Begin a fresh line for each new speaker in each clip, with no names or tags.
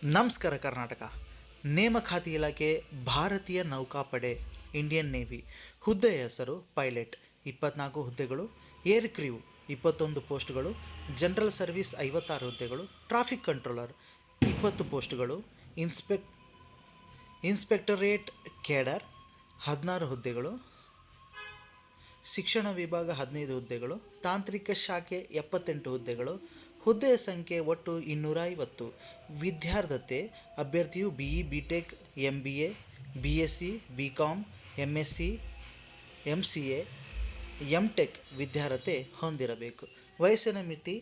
ನಮಸ್ಕಾರ ಕರ್ನಾಟಕ. ನೇಮಕಾತಿ ಇಲಾಖೆ ಭಾರತೀಯ ನೌಕಾಪಡೆ ಇಂಡಿಯನ್ ನೇವಿ. ಹುದ್ದೆಯ ಹೆಸರು ಪೈಲಟ್ 24 ಹುದ್ದೆಗಳು, ಏರ್ ಕ್ರ್ಯೂ 21 ಪೋಸ್ಟ್ಗಳು, ಜನರಲ್ ಸರ್ವಿಸ್ 56 ಹುದ್ದೆಗಳು, ಟ್ರಾಫಿಕ್ ಕಂಟ್ರೋಲರ್ 20 ಪೋಸ್ಟ್ಗಳು, ಇನ್ಸ್ಪೆಕ್ಟರೇಟ್ ಕೇಡರ್ 16 ಹುದ್ದೆಗಳು, ಶಿಕ್ಷಣ ವಿಭಾಗ 15 ಹುದ್ದೆಗಳು, ತಾಂತ್ರಿಕ ಶಾಖೆ 78 ಹುದ್ದೆಗಳು. ಹುದ್ದೆಯ ಸಂಖ್ಯೆ ಒಟ್ಟು 250. ವಿದ್ಯಾರ್ಹತೆ ಅಭ್ಯರ್ಥಿಯು BE, BTech, MBA, BSc, BCom, MSc, MCA, MTech ವಿದ್ಯಾರ್ಹತೆ ಹೊಂದಿರಬೇಕು. ವಯಸ್ಸಿನ ಮಿತಿ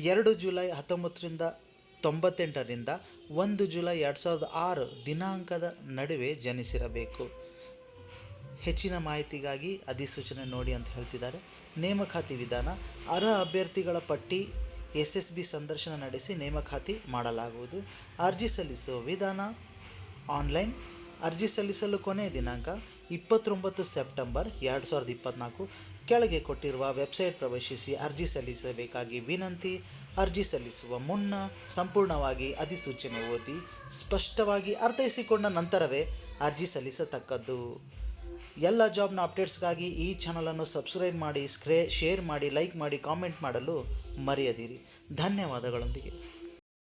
2 ಜುಲೈ 1998ರಿಂದ 1 ಜುಲೈ 2006 ದಿನಾಂಕದ ನಡುವೆ ಜನಿಸಿರಬೇಕು. ಹೆಚ್ಚಿನ ಮಾಹಿತಿಗಾಗಿ ಅಧಿಸೂಚನೆ ನೋಡಿ ಅಂತ ಹೇಳ್ತಿದ್ದಾರೆ. ನೇಮಕಾತಿ ವಿಧಾನ: ಅರ್ಹ ಅಭ್ಯರ್ಥಿಗಳ ಪಟ್ಟಿ SSB ಸಂದರ್ಶನ ನಡೆಸಿ ನೇಮಕಾತಿ ಮಾಡಲಾಗುವುದು. ಅರ್ಜಿ ಸಲ್ಲಿಸುವ ವಿಧಾನ: ಆನ್ಲೈನ್. ಅರ್ಜಿ ಸಲ್ಲಿಸಲು ಕೊನೆಯ ದಿನಾಂಕ 29 ಸೆಪ್ಟೆಂಬರ್ 2024. ಕೆಳಗೆ ಕೊಟ್ಟಿರುವ ವೆಬ್ಸೈಟ್ ಪ್ರವೇಶಿಸಿ ಅರ್ಜಿ ಸಲ್ಲಿಸಬೇಕಾಗಿ ವಿನಂತಿ. ಅರ್ಜಿ ಸಲ್ಲಿಸುವ ಮುನ್ನ ಸಂಪೂರ್ಣವಾಗಿ ಅಧಿಸೂಚನೆ ಓದಿ ಸ್ಪಷ್ಟವಾಗಿ ಅರ್ಥೈಸಿಕೊಂಡ ನಂತರವೇ ಅರ್ಜಿ ಸಲ್ಲಿಸತಕ್ಕದ್ದು. ಎಲ್ಲ ಜಾಬ್ನ ಅಪ್ಡೇಟ್ಸ್ಗಾಗಿ ಈ ಚಾನಲನ್ನು ಸಬ್ಸ್ಕ್ರೈಬ್ ಮಾಡಿ, ಶೇರ್ ಮಾಡಿ, ಲೈಕ್ ಮಾಡಿ, ಕಾಮೆಂಟ್ ಮಾಡಲು ಮರೆಯದಿರಿ. ಧನ್ಯವಾದಗಳೊಂದಿಗೆ.